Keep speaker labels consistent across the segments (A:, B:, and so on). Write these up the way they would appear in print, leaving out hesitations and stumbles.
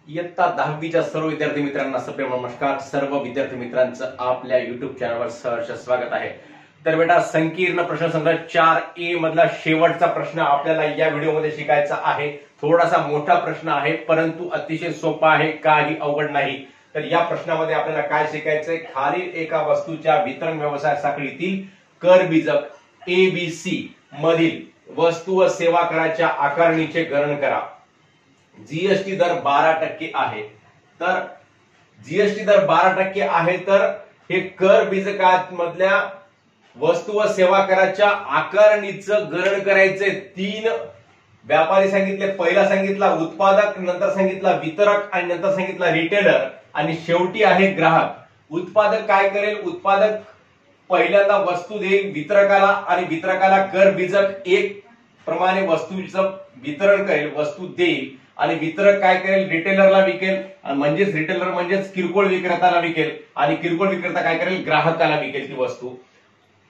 A: इयत्ता 10वीच्या सर्व विद्यार्थी मित्रांना सप्रेम नमस्कार. सर्व विद्यार्थी मित्रांचं आपल्या युट्यूब चॅनलवर सहर्ष स्वागत आहे. तर बेटा, संकीर्ण प्रश्नसंग्रह 4A मधला शेवटचा प्रश्न आपल्याला या व्हिडिओमध्ये शिकायचा आहे. थोडासा मोठा प्रश्न आहे, परंतु अतिशय सोपा आहे, काही अवघड नाही. तर या प्रश्नामध्ये आपल्याला काय शिकायचंय? खालील एका वस्तूच्या वितरण व्यवसाय साखळीतील कर बीजक ABC मधील वस्तू व सेवा कराच्या आकारणीचे गणन करा. जीएसटी दर 12% आहे. तर जीएसटी दर 12% आहे, तर हे कर बीजकामधल्या वस्तू व सेवा कराच्या आकारणीचं गणन करायचंय. 3 व्यापारी सांगितले. पहिला सांगितला उत्पादक, नंतर सांगितला वितरक आणि नंतर सांगितला रिटेलर आणि शेवटी आहे ग्राहक. उत्पादक काय करेल? उत्पादक पहिल्यांदा वस्तू देईल वितरकाला आणि वितरकाला कर बीजक 1 प्रमाणे वस्तूचं वितरण करेल, वस्तू देईल आणि वितरक काय करेल? रिटेलरला विकेल, म्हणजेच रिटेलर म्हणजेच किरकोळ विक्रेत्याला विकेल आणि किरकोळ विक्रेता काय करेल? ग्राहकाला विकेल ती वस्तू.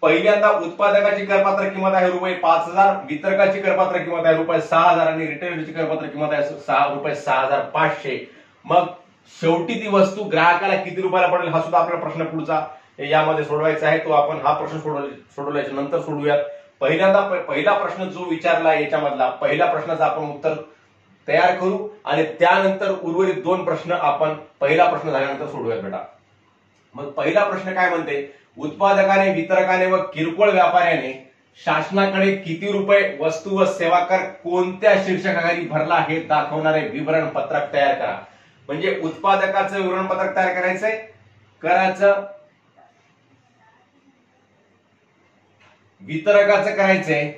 A: पहिल्यांदा उत्पादकाची करपात्र किंमत आहे ₹5,000, वितरकाची करपात्र किंमत आहे ₹6,000 आणि रिटेलरची करपात्र किंमत आहे ₹6,500. मग शेवटी ती वस्तू ग्राहकाला किती रुपयाला पडेल हा सुद्धा आपला प्रश्न पुढचा यामध्ये सोडवायचा आहे. तो आपण हा प्रश्न सोडवल्याच्या नंतर सोडूयात. पहिला प्रश्न जो विचारला याच्यामधला पहिल्या प्रश्नाचं आपण उत्तर तयार करू आणि त्यानंतर उर्वरित 2 प्रश्न आपण पहिला प्रश्न झाल्यानंतर सोडूयात बेटा. मग पहिला प्रश्न काय म्हणते? उत्पादकाने, वितरकाने व किरकोळ व्यापाऱ्याने शासनाकडे किती रुपये वस्तू व सेवा कर कोणत्या शीर्षकाखाली भरला हे दाखवणारे विवरण पत्रक तयार करा. म्हणजे उत्पादकाचं विवरण पत्रक तयार करायचंय, कराचं, वितरकाचं करायचंय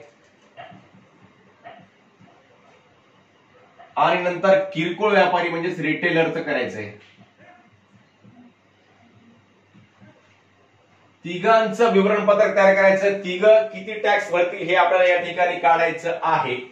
A: आणि नंतर किरकोळ व्यापारी म्हणजेच रिटेलरचं करायचंय. तिघांचं विवरण पत्रक तयार करायचं. तिघ किती टॅक्स भरतील हे आपल्याला या ठिकाणी काढायचं आहे.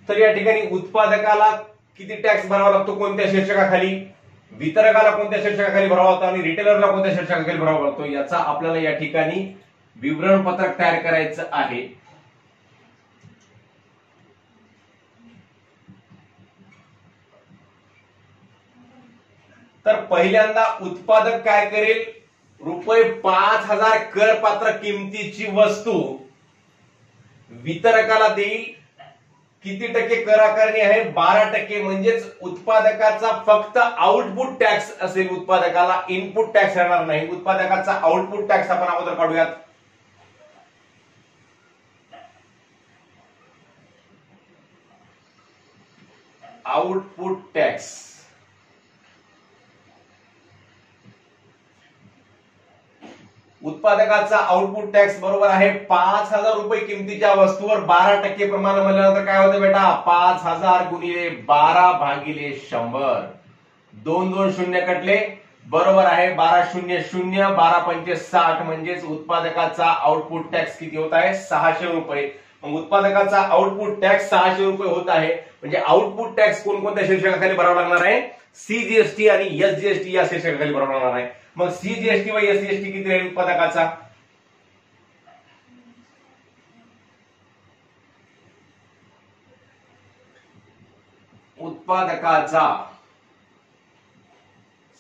A: तर या ठिकाणी उत्पादकाला किती टॅक्स भरावा लागतो कोणत्या शीर्षकाखाली, वितरकाला कोणत्या शीर्षकाखाली भरावा लागतो आणि रिटेलरला कोणत्या शीर्षकाखाली भरावा लागतो याचा आपल्याला या ठिकाणी विवरण पत्रक तयार करायचं आहे. तर पहिल्यांदा उत्पादक काय करेल? ₹5,000 करपात्र किमतीची वस्तू वितरकाला देईल. किती टक्के कर आकारणी आहे? 12%. म्हणजेच उत्पादकाचा फक्त आउटपुट टॅक्स असेल, उत्पादकाला इनपुट टॅक्स राहणार नाही. उत्पादकाचा आउटपुट टॅक्स आपण अगोदर काढूयात. आउटपुट टॅक्स उत्पादकाचा आउटपुट टॅक्स बरोबर आहे ₹5,000 किमतीच्या वस्तूवर 12% प्रमाण म्हणल्यानंतर काय होतं बेटा? 5,000 गुणिले 12 भागिले 100. 2 2 शून्य कटले, बरोबर आहे 12 शून्य शून्य, 12 पंचे 60. म्हणजेच उत्पादकाचा आउटपुट टॅक्स किती होत आहे? ₹600. मग उत्पादकाचा आउटपुट टॅक्स ₹600 होत आहे. म्हणजे आउटपुट टॅक्स कोणकोणत्या शीर्षकाखाली भरावा लागणार आहे? सीजीएसटी आणि एसजीएसटी या शीर्षकाखाली भरावा लागणार आहे. मग सीजीएसटी व एसजीएसटी किती राहील उत्पादकाचा? उत्पादकाचा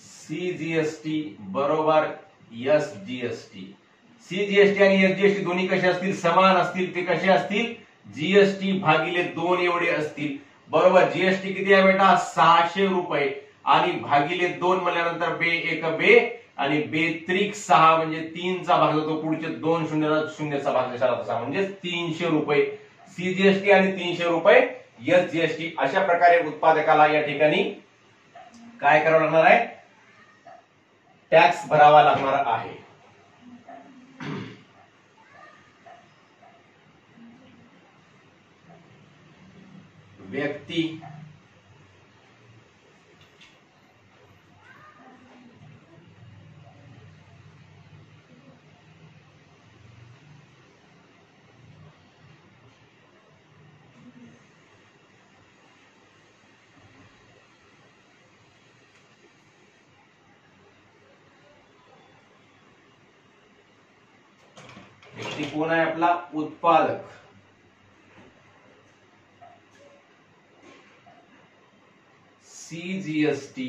A: सीजीएसटी बरोबर एसजीएसटी. सीजीएसटी आणि एसजीएसटी दोन्ही कसे असतील? समान असतील. ते कसे असतील? जीएसटी भागिले 2 एवढे असतील. बरोबर. जीएसटी किती आहे बेटा? ₹600 आणि भागिले 2 म्हणल्यानंतर बे 1 बे आणि बेत्रिक 6 म्हणजे 3 चा भाग होतो. पुढचे 2 शून्यचा भाग देशाला म्हणजे ₹300. सीजीएसटी आणि ₹300 एसजीएसटी. अशा प्रकारे उत्पादकाला या ठिकाणी काय करावं लागणार आहे? टॅक्स भरावा लागणार आहे. व्यक्ती व्यक्ती कोण आहे आपला उत्पादक. सीजीएसटी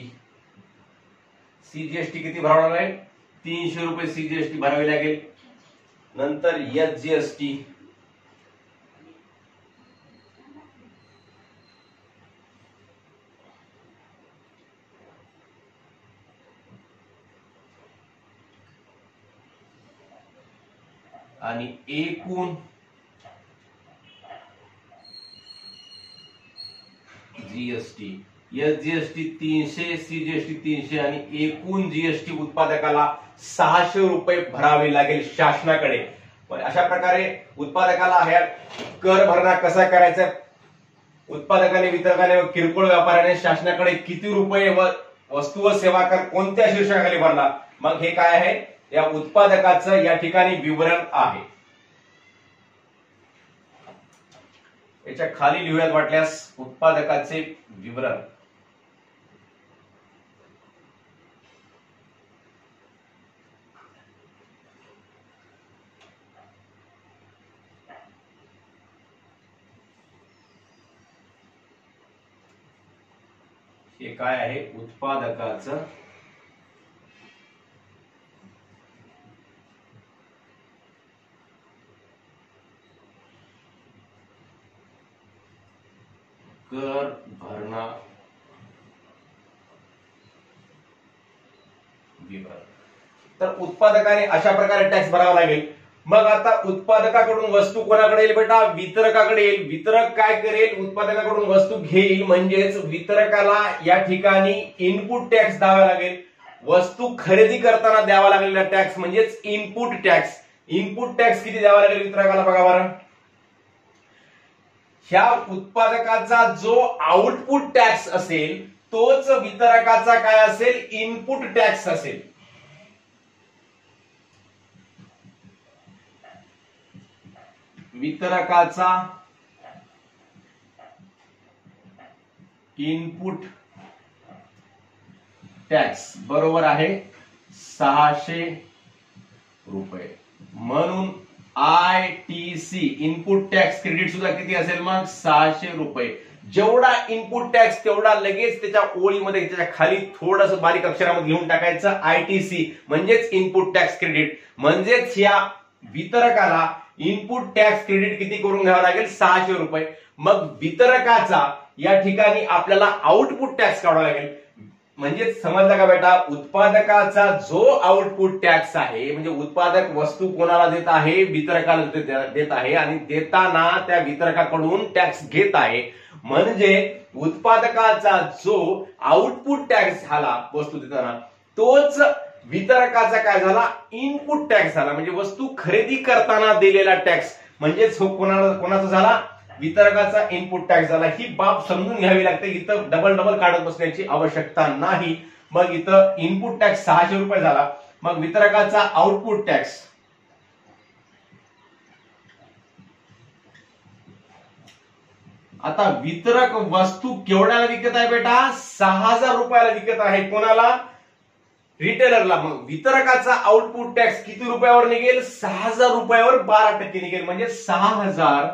A: किती भरावं लागेल 300 रुपये सीजीएसटी भरावी लागेल. नंतर एसजीएसटी आणि एकूण जीएसटी. एसजीएसटी 300, सीजीएसटी 300 आणि एकूण जीएसटी उत्पादकाला 600 रुपये भरावे लागेल शासनाकडे. अशा प्रकारे उत्पादकाला ह्या कर भरणा कसा करायचा, उत्पादकाने, वितरकाने व किरकोळ व्यापाऱ्याने शासनाकडे किती रुपये व वस्तू व सेवा कर कोणत्या शीर्षकाखाली भरला, मग हे काय आहे या उत्पादकाचं या ठिकाणी विवरण आहे. याच्या खाली लिहूयात वाटल्यास उत्पादकाचे विवरण. हे काय आहे उत्पादकाचं कर भरणा विवरण. तर उत्पादकाने अशा प्रकारे टॅक्स भरावा लागेल. मग आता उत्पादकाकडून वस्तू कोणाकडे येईल बेटा, वितरकाकडे येईल. वितरक काय करेल, उत्पादकाकडून वस्तू घेईल, म्हणजेच वितरकाला या ठिकाणी इनपुट टॅक्स द्यावा लागेल. वस्तू खरेदी करताना द्यावा लागलेला टॅक्स म्हणजेच इनपुट टॅक्स. इनपुट टॅक्स किती द्यावा लागेल वितरकाला बघा बरं. ह्या उत्पादकाचा जो आउटपुट टॅक्स असेल तोच वितरकाचा काय असेल, इनपुट टॅक्स असेल. वितरकाचा इनपुट टॅक्स बरोबर आहे 600 रुपये. म्हणून ITC इनपुट टॅक्स क्रेडिट सुद्धा किती असेल मग 600 रुपये. जेवढा इनपुट टॅक्स तेवढा लगेच त्याच्या ओळीमध्ये त्याच्या खाली थोडस बारीक अक्षरामध्ये लिहून टाकायचं ITC म्हणजेच इनपुट टॅक्स क्रेडिट. म्हणजेच या वितरकाला इनपुट टॅक्स क्रेडिट किती करून घ्यावं लागेल 600 रुपये. मग वितरकाचा या ठिकाणी आपल्याला आउटपुट टॅक्स काढावा लागेल. म्हणजे समजलं का बेटा, उत्पादकाचा जो आउटपुट टॅक्स आहे म्हणजे उत्पादक वस्तू कोणाला देत आहे, वितरकाला देत आहे आणि देताना त्या वितरकाकडून टॅक्स घेत आहे. म्हणजे उत्पादकाचा जो आउटपुट टॅक्स झाला वस्तू देताना तोच वितरकाचा काय झाला, इनपुट टॅक्स झाला. म्हणजे वस्तू खरेदी करताना दिलेला टॅक्स म्हणजेच कोणाचा झाला, वितरकाचा इनपुट टॅक्स झाला. ही बाब समजून घ्यावी लागते. इथं डबल काढत बसण्याची आवश्यकता नाही. मग इथं इनपुट टॅक्स 600 रुपये झाला. मग वितरकाचा आउटपुट टॅक्स आता वितरक वस्तू केवढ्याला विकत आहे बेटा, 6000 रुपयाला विकत आहे. कोणाला, रिटेलरला. मग वितरकाचा आउटपुट टॅक्स किती रुपयावर निघेल, 6000 रुपयावर 12% निघेल. म्हणजे 6000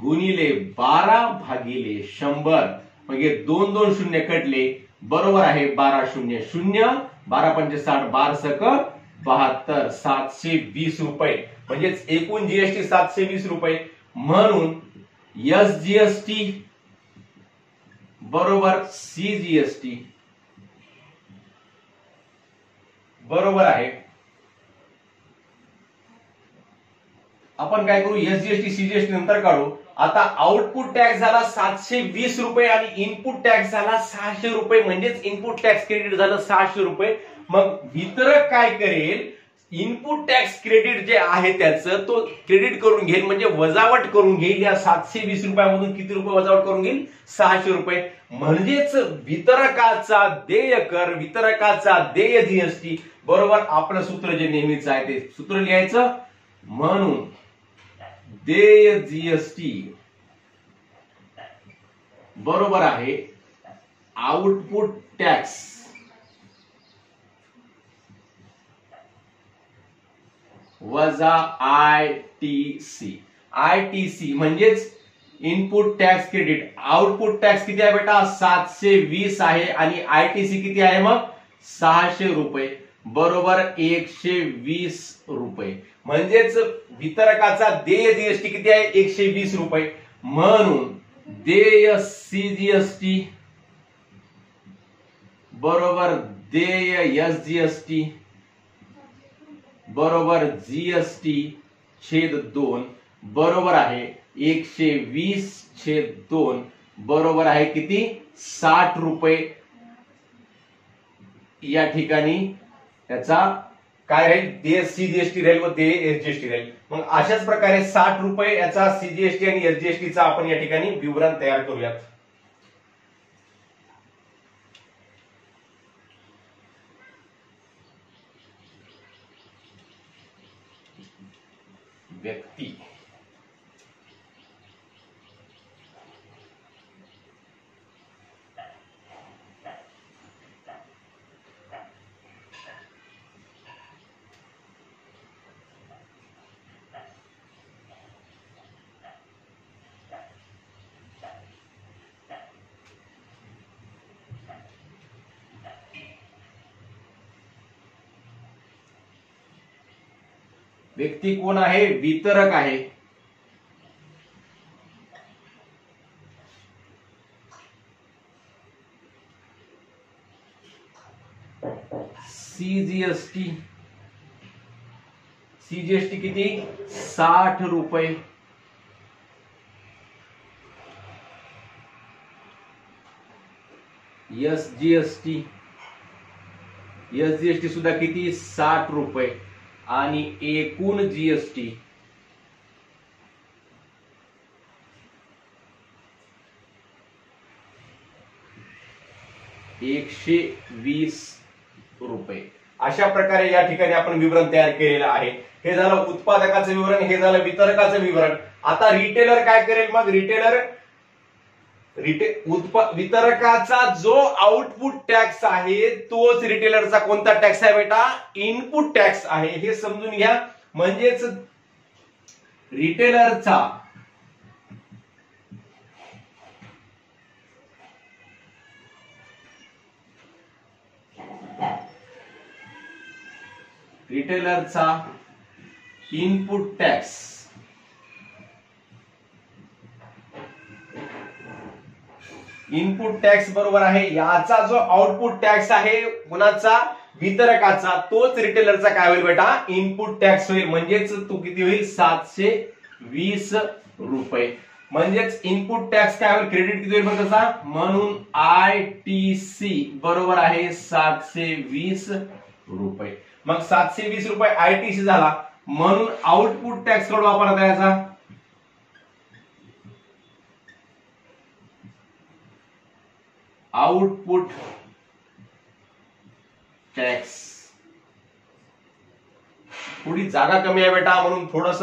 A: गुणिले 12 भागिले 100. म्हणजे 2 शून्य कटले बरोबर आहे 12 शून्य शून्य. 12 पंचे 60, 12 सक 72, 720 रुपये. म्हणजेच एकूण जीएसटी 720 रुपये. म्हणून एसजीएसटी बरोबर सीजीएसटी बरोबर आहे. आपण काय करू, एसजीएसटी सीजीएसटी नंतर काढू. आता आउटपुट टॅक्स झाला 720 रुपये आणि इनपुट टॅक्स झाला 600 रुपये. म्हणजेच इनपुट टॅक्स क्रेडिट झालं 600 रुपये. मग वितरक काय करेल, इनपुट टॅक्स क्रेडिट जे आहे त्याचं तो क्रेडिट करून घेईल. म्हणजे वजावट करून घेईल. या 720 रुपयामधून किती रुपये वजावट करून घेईल, 600 रुपये. म्हणजेच वितरकाचा देय कर, वितरकाचा देय जीएसटी बरोबर आपलं सूत्र जे नेहमीच आहे ते सूत्र लिहायचं. म्हणून देय जीएसटी बरोबर आहे आउटपुट टॅक्स वजा ITC. ITC म्हणजेच input tax credit. Output tax किती आहे बेटा 720 आहे आणि ITC किती आहे मग 600 रुपये बरोबर 120 रुपये. म्हणजेच वितरकाचा देय जीएसटी किती आहे 120 रुपये. म्हणून देय CGST बरोबर देय SGST बरोबर GST छेद 2 बरोबर आहे 120 छेद 2 बरोबर आहे किती 60 रुपये. या ठिकाणी त्याचा काय राहील देय CGST राहील व देय SGST राहील. मग अशाच प्रकारे 60 रुपये याचा CGST आणि SGST चा आपण या ठिकाणी विवरण तयार करूयात. व्यक्ती व्यक्ती कोण आहे वितरक आहे. CGST किती 60 रुपये. SGST सुद्धा किती 60 रुपये आणि एकूण GST 120 रुपये. अशा प्रकारे या ठिकाणी आपण विवरण तयार केलेलं आहे. हे झालं उत्पादकाचं विवरण, हे झालं वितरकाचं विवरण. आता रिटेलर काय करेल मग वितरकाचा जो आउटपुट टॅक्स आहे तोच रिटेलरचा कोणता टॅक्स आहे बेटा इनपुट टॅक्स आहे. हे समजून घ्या. म्हणजेच रिटेलरचा इनपुट टॅक्स बरोबर आहे याचा जो आउटपुट टॅक्स आहे कुणाचा वितरकाचा तोच रिटेलरचा काय होईल बेटा इनपुट टॅक्स होईल. म्हणजेच तो किती होईल 720 रुपये. म्हणजेच इनपुट टॅक्स काय होईल क्रेडिट किती होईल मग तसा. म्हणून ITC बरोबर आहे 720 रुपये. मग 720 रुपये ITC झाला. म्हणून आउटपुट टॅक्स कडे वापरता याचा आउटपुट टॅक्स. थोडी जागा कमी आहे बेटा म्हणून थोडस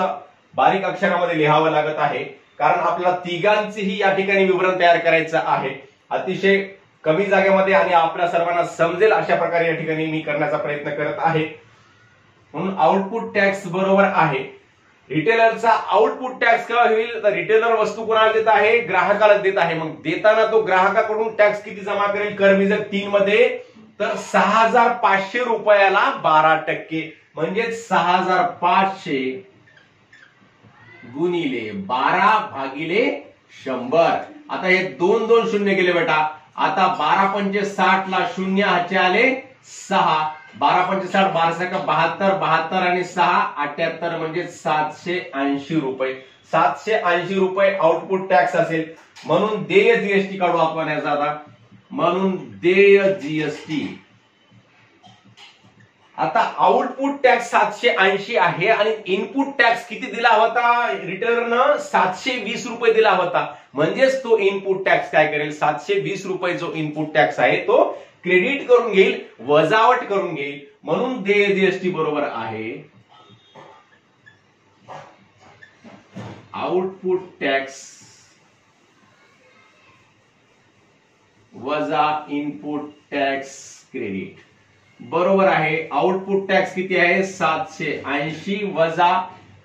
A: बारीक अक्षरामध्ये लिहावं लागत आहे कारण आपल्याला तिघांचेही या ठिकाणी विवरण तयार करायचं आहे. अतिशय कमी जागेमध्ये आणि आपल्या सर्वांना समजेल अशा प्रकारे या ठिकाणी मी करण्याचा प्रयत्न करत आहे. म्हणून आउटपुट टॅक्स बरोबर आहे रिटेलरचा आउटपुट टॅक्स काय होईल तर रिटेलर वस्तू कोणाला देत आहे ग्राहकाला देत आहे. मग देताना तो ग्राहकाकडून टॅक्स किती जमा करेल कर्मवीजक 3 मध्ये तर 6500 रुपयाला 12% म्हणजे 6500 गुणिले 12 भागिले 100. आता हे 2 शून्य गेले बेटा. आता 12 पंचे 60 ला शून्य हाचे आले 6. 12 पंचे 60 12 72 72 आणि 6 78 म्हणजे 780 रुपये. 780 रुपये आउटपुट टॅक्स असेल. म्हणून देय जीएसटी काढू आपण याचा आता. म्हणून देय जीएसटी आता आउटपुट टॅक्स 780 आहे आणि इनपुट टॅक्स किती दिला होता रिटेलरनं 720 रुपये दिला होता. म्हणजेच तो इनपुट टॅक्स काय करेल 720 रुपये जो इनपुट टॅक्स आहे तो क्रेडिट करून घेईल वजावट करून घेईल. म्हणून देय जीएसटी बरोबर आहे आउटपुट टॅक्स वजा इनपुट टॅक्स क्रेडिट. बरोबर आहे. आउटपुट टॅक्स किती आहे 780 वजा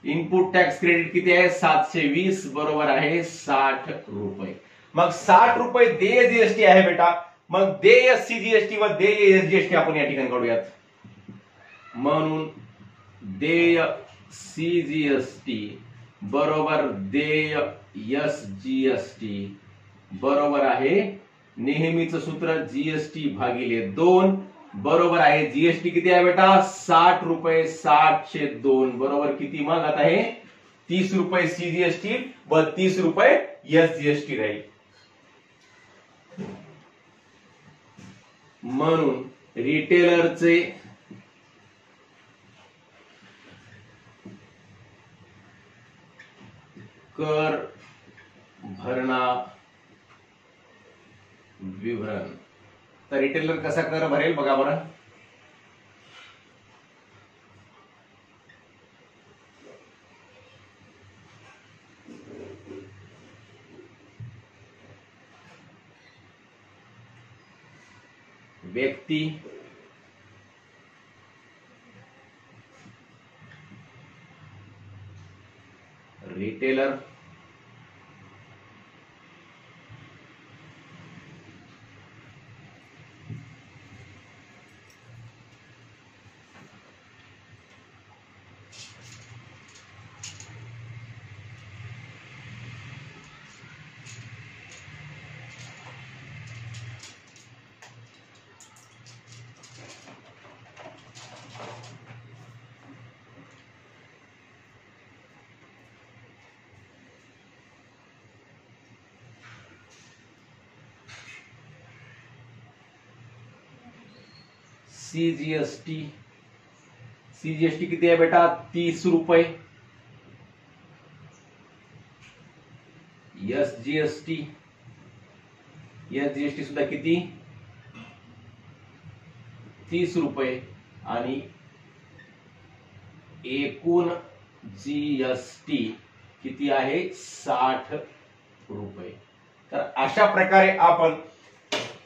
A: इनपुट टॅक्स क्रेडिट किती आहे 720, बरोबर आहे 60 रुपये. मग 60 रुपये देय जीएसटी आहे बेटा. मग देय सीजीएसटी व देय एसजीएसटी आपण या ठिकाणी काढूयात. म्हणून देय सीजीएसटी बरोबर देय एसजीएसटी बरोबर आहे नेहमीचं सूत्र जीएसटी भागिले 2 बरोबर आहे. जीएसटी किती आहे बेटा 60 रुपये 60/2 बरोबर किती. मग आता हे 30 रुपये सीजीएसटी व 30 रुपये एसजीएसटी राहील. म्हणून रिटेलरचे कर भरणा विवरण. तर रिटेलर कसा कर भरेल बघा बरं. व्यक्ती रिटेलर सीजीएसटी सीजीएसटी किती आहे बेटा 30 रुपये. एसजीएसटी एसजीएसटी सुद्धा किती 30 रुपये आणि एकूण जीएसटी किती आहे 60 रुपये. तर अशा प्रकारे आपण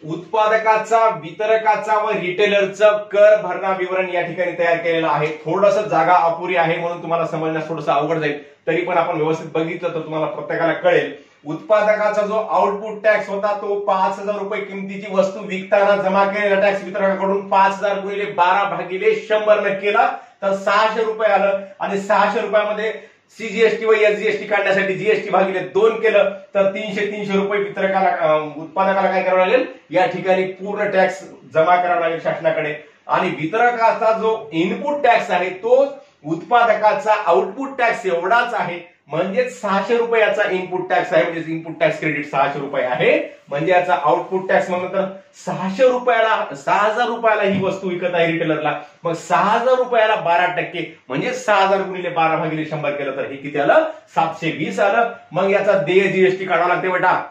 A: उत्पादकाचा वितरकाचा व रिटेलरचा कर भरणा विवरण या ठिकाणी तयार केलेलं आहे. थोडस जागा अपुरी आहे म्हणून तुम्हाला समजण्यास थोडंसं अवघड जाईल. तरी पण आपण व्यवस्थित बघितलं तर तुम्हाला प्रत्येकाला कळेल. उत्पादकाचा जो आउटपुट टॅक्स होता तो 5000 रुपये किमतीची वस्तू विकताना जमा केलेला टॅक्स वितरकाकडून 5000 गुणिले 12/100 न केला तर 600 रुपये आलं. आणि 600 रुपयामध्ये सीजीएसटी व एसजीएसटी काढण्यासाठी जीएसटी भागिले 2 केलं तर 300 रुपये वितरकाला उत्पादकाला काय करावं लागेल या ठिकाणी पूर्ण टॅक्स जमा करावा लागेल शासनाकडे. आणि वितरकाचा जो इनपुट टॅक्स आहे तो उत्पादकाचा आउटपुट टॅक्स एवढाच आहे. म्हणजे 600 रुपये याचा इनपुट टॅक्स आहे. म्हणजे इनपुट टॅक्स क्रेडिट 600 रुपये आहे. म्हणजे याचा आउटपुट टॅक्स म्हणून तर 600 रुपयाला 6000 रुपयाला ही वस्तू विकत आहे रिटेलरला. मग 6000 रुपयाला 12% म्हणजे 6000 गुणिले 12/100 केलं तर हे किती आलं 720 आलं. मग याचा देय जीएसटी काढावा लागते बेटा.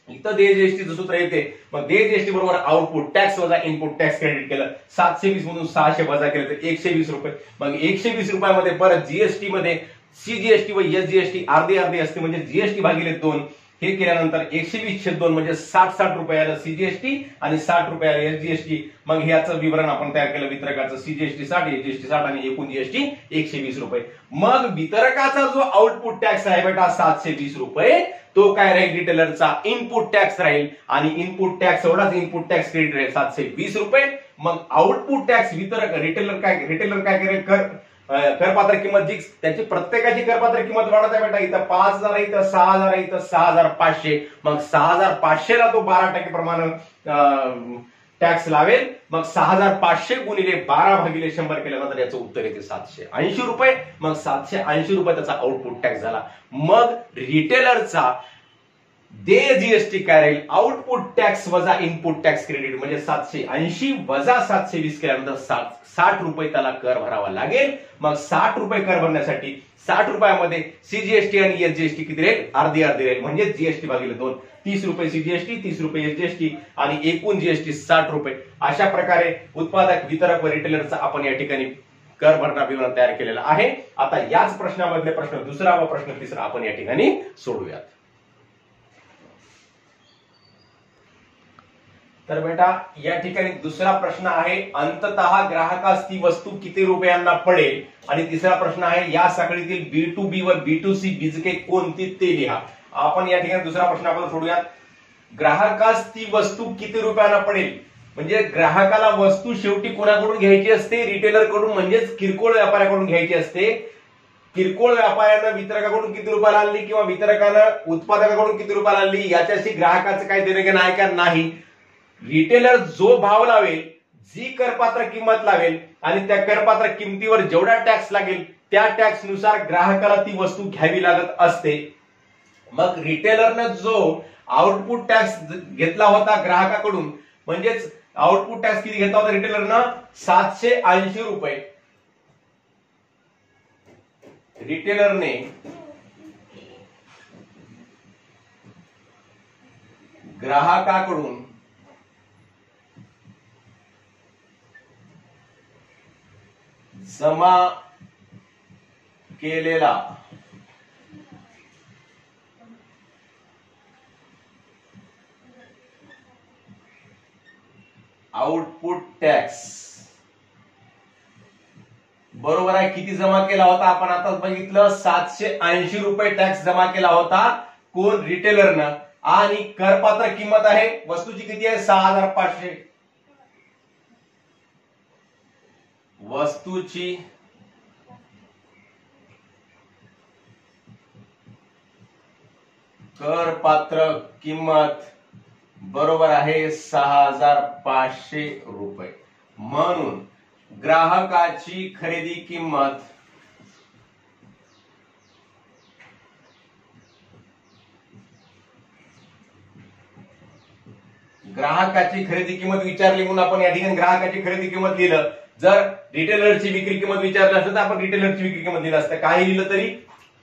A: इथं देय जीएसटीचं सूत्र येते. मग देय जीएसटी बरोबर आउटपुट टॅक्स वजा इनपुट टॅक्स क्रेडिट केलं 720 मधून 600 वजा केलं तर 120 रुपये. मग 120 रुपयामध्ये परत जीएसटी मध्ये सीजीएसटी व एसजीएसटी अर्धी अर्धी असते म्हणजे जीएसटी भागिले 2 हे केल्यानंतर 120/2 म्हणजे 60 रुपयाला सीजीएसटी आणि 60 रुपयाला एसजीएसटी. मग ह्याचं विवरण आपण तयार केलं. वितरकाचं सीजीएसटी 60 एसजीएसटी 60 आणि एकूण जीएसटी 120 रुपये. मग वितरकाचा जो आउटपुट टॅक्स आहे बेटा 720 रुपये तो काय राहील रिटेलरचा इनपुट टॅक्स राहील. आणि इनपुट टॅक्स एवढाच इनपुट टॅक्स क्रेडिट राहील 720 रुपये. मग आउटपुट टॅक्स वितरक रिटेलर काय करेल करपात्र किंमत जी त्याची प्रत्येकाची करपात्र किंमत वाढत आहे बेटा. इथं 5000 आहे इथं 6000 आहे इथं 6500. मग 6500 ला तो 12% प्रमाणे टॅक्स लावेल. मग 6500 गुणिले 12/100 केल्यानंतर याचं उत्तर येते 780 रुपये. मग 780 रुपये त्याचा आउटपुट टॅक्स झाला. मग रिटेलरचा देय जीएसटी काय राहील आउटपुट टॅक्स वजा इनपुट टॅक्स क्रेडिट म्हणजे 780 वजा 720 केल्यानंतर 60 रुपये त्याला कर भरावा लागेल. मग 60 रुपये कर भरण्यासाठी 60 रुपयामध्ये सीजीएसटी आणि एसजीएसटी किती राहील अर्धी अर्धी राहील म्हणजे जीएसटी भागिले 2 30 रुपये सीजीएसटी 30 रुपये एसजीएसटी आणि एकूण जीएसटी 60 रुपये. अशा प्रकारे उत्पादक वितरक व रिटेलरचा आपण या ठिकाणी कर भरणा विवरण तयार केलेला आहे. आता याच प्रश्नामधले प्रश्न दुसरा व प्रश्न तिसरा आपण या ठिकाणी सोडूयात. तर बेटा या ठिकाणी दुसरा प्रश्न आहे, अंततः ग्राहकास ती वस्तू किती रुपयांना पडेल. आणि तिसरा प्रश्न आहे, या साखळीतील B2B व B2C बीजके कोणती ते लिहा. आपण या ठिकाणी दुसरा प्रश्न आपण सोडूयात. ग्राहकास ती वस्तू किती रुपयांना पडेल, म्हणजे ग्राहकाला वस्तू शेवटी कोणाकडून घ्यायची असते, रिटेलर कडून म्हणजेच किरकोळ व्यापाऱ्याकडून घ्यायची असते. किरकोळ व्यापाऱ्यानं वितरकाकडून किती रुपयाला आणली किंवा वितरकानं उत्पादकाकडून किती रुपयाला आणली याच्याशी ग्राहकाचं काही देणं घेणं आहे का, नाही. रिटेलर जो भाव लावेल, जी करपात्र किंमत लावेल आणि त्या करपात्र किमतीवर जेवढा टॅक्स लागेल त्या टॅक्स नुसार ग्राहकाला ती वस्तू घ्यावी लागत असते. मग रिटेलरनं जो आउटपुट टॅक्स घेतला होता ग्राहकाकडून, म्हणजेच आउटपुट टॅक्स किती घेतला होता रिटेलरनं, 780 रुपये. रिटेलरने ग्राहकाकडून जमा केलेला आउटपुट टॅक्स बरोबर आहे. किती जमा केला होता आपण आता बघितलं, 780 रुपये टॅक्स जमा केला होता. कोण, रिटेलरनं. आणि करपात्र किंमत आहे वस्तूची किती आहे, 6500. वस्तूची करपात्र किंमत बरोबर आहे 6500 रुपये. म्हणून ग्राहकाची खरेदी किंमत विचारली म्हणून आपण या ठिकाणी ग्राहकाची खरेदी किंमत लिहिलं. जर रिटेलरची विक्री किंमत विचारली असतं तर आपण रिटेलरची विक्री किंमत लिहिलं असतं. काही लिहिलं तरी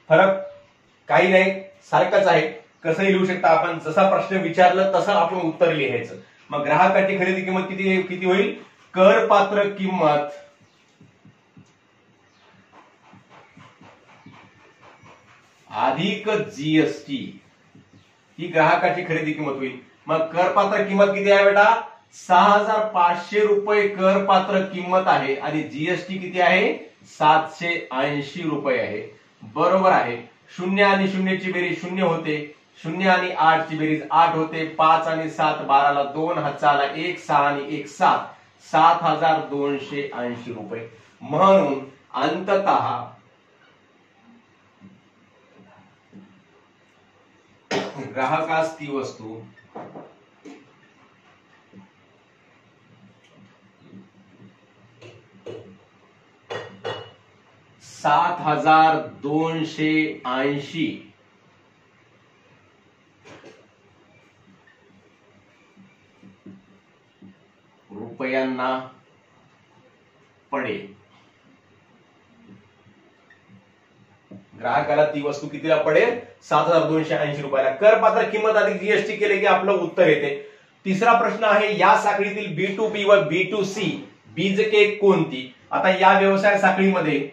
A: फरक काही नाही, सारखंच आहे. कसंही लिहू शकता आपण, जसा प्रश्न विचारलं तसं आपण उत्तर लिहायचं. मग ग्राहकाची खरेदी किंमत किती होईल, करपात्र किंमत अधिक जीएसटी ही ग्राहकाची खरेदी किंमत होईल. मग करपात्र किंमत किती आहे बेटा, 6500 रुपये करपात्र किंमत आहे आणि जीएसटी किती आहे, 780 रुपये आहे. बरोबर आहे. 0 आणि 0 ची बेरीज 0 होते, 0 आणि 8 ची बेरीज 8 होते, 5 आणि 7 12ला 2 हाताला 1 6 आणि 1 7, 7280 रुपये. म्हणून अंततः ग्राहकास ती वस्तू 7280 रुपयांना पडेल. ग्राहकाला ती वस्तू कितीला पडेल, 7280 रुपयाला. करपात्र किंमत अधिक जीएसटी केले की आपलं उत्तर येते. तिसरा प्रश्न आहे, या साखळीतील B2B व B2C बीजके कोणती. आता या व्यवसाय साखळीमध्ये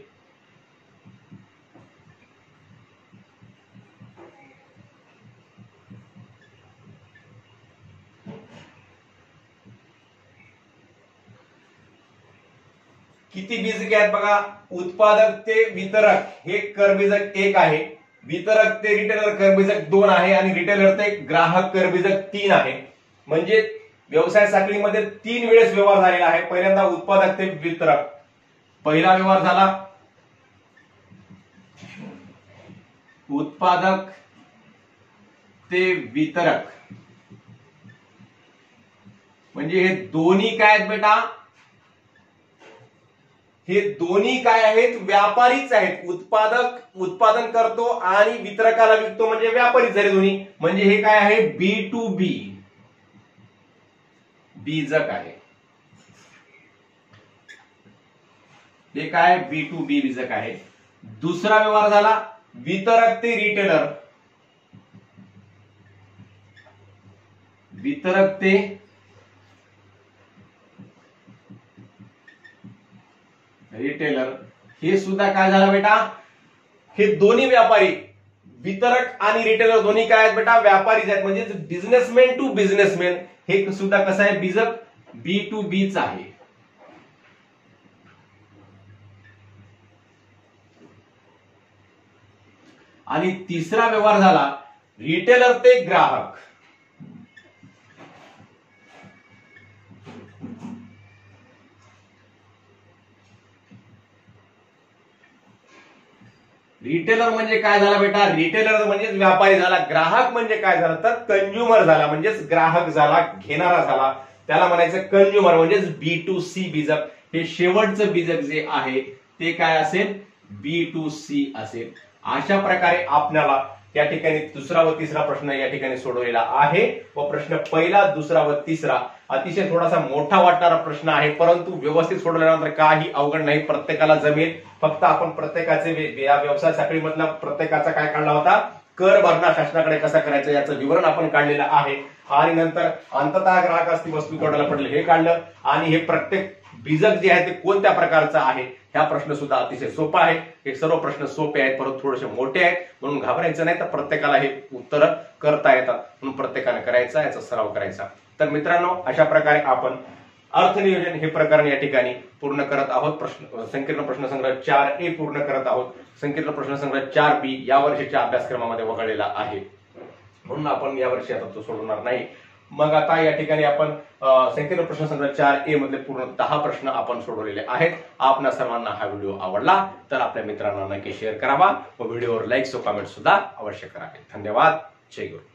A: किती बीजके आहेत बघा. उत्पादक ते वितरक हे करबीजक 1 आहे, वितरक ते रिटेलर करबीजक 2 आहे आणि रिटेलर ते ग्राहक करबीजक 3 आहे. म्हणजे व्यवसाय साखळीमध्ये 3 वेळेस व्यवहार झालेला आहे. पहिल्यांदा उत्पादक ते वितरक, पहिला व्यवहार झाला उत्पादक ते वितरक. म्हणजे हे दोन्ही काय आहेत बेटा, हे दोन्ही काय आहेत, व्यापारीच आहेत. उत्पादन करतो आणि वितरकाला विकतो म्हणजे व्यापारीच झाले दोन्ही. म्हणजे हे काय आहे, B2B बीजक आहे. हे काय, B2B बीजक आहे. दुसरा व्यवहार झाला वितरक ते रिटेलर, वितरक ते रिटेलर. हे सुद्धा काय झालं बेटा, हे दोन्ही व्यापारी, वितरक आणि रिटेलर दोन्ही काय आहेत बेटा, व्यापारीच आहेत. म्हणजे बिझनेसमॅन टू बिझनेसमॅन. हे सुद्धा कसं आहे, बीजक B2B च आहे. आणि तिसरा व्यवहार झाला रिटेलर ते ग्राहक. रिटेलर म्हणजे काय झाला बेटा, रिटेलर म्हणजेच व्यापारी झाला. ग्राहक म्हणजे काय झालं तर कंझ्युमर झाला, म्हणजेच ग्राहक झाला, घेणारा झाला. त्याला म्हणायचं कंझ्युमर म्हणजेच B2C बीजक. हे शेवटचं बीजक जे आहे ते काय असेल, B2C असेल. अशा प्रकारे आपल्याला या ठिकाणी दुसरा व तिसरा प्रश्न या ठिकाणी सोडवलेला आहे. व प्रश्न पहिला, दुसरा व तिसरा अतिशय थोडासा मोठा वाटणारा प्रश्न आहे, परंतु व्यवस्थित सोडवल्यानंतर काही अवघड नाही, प्रत्येकाला जमेल. फक्त आपण प्रत्येकाचे या व्यवसाय साखळीमधला प्रत्येकाचा काय काढला होता, कर भरणा शासनाकडे कसा करायचं याचं विवरण आपण काढलेलं आहे. आणि नंतर अंततः ग्राहकास ती वस्तू तोडायला पडले हे काढलं. आणि हे प्रत्येक बीजक जे आहे ते कोणत्या प्रकारचं आहे ह्या प्रश्न सुद्धा अतिशय सोपा आहे. हे सर्व प्रश्न सोपे आहेत परंतु थोडेसे मोठे आहेत, म्हणून घाबरायचं नाही. तर प्रत्येकाला हे उत्तर करता येतात, म्हणून प्रत्येकाने करायचा, याचा सराव करायचा. तर मित्रांनो, अशा प्रकारे आपण अर्थनियोजन हे प्रकरण या ठिकाणी पूर्ण करत आहोत. संकीर्ण प्रश्नसंग्रह 4A पूर्ण करत आहोत. संकीर्ण प्रश्नसंग्रह 4B या वर्षीच्या अभ्यासक्रमामध्ये वगळलेला आहे, म्हणून आपण या वर्षी आता तो सोडवणार नाही. मग आता या ठिकाणी आपण संकीर्ण प्रश्नसंग्रह 4A मधले पूर्ण 10 प्रश्न आपण सोडवलेले आहेत. आपल्या सर्वांना हा व्हिडिओ आवडला तर आपल्या मित्रांना नक्की शेअर करावा व व्हिडिओवर लाईक व कमेंट सुद्धा अवश्य करावे. धन्यवाद. जय गुरु.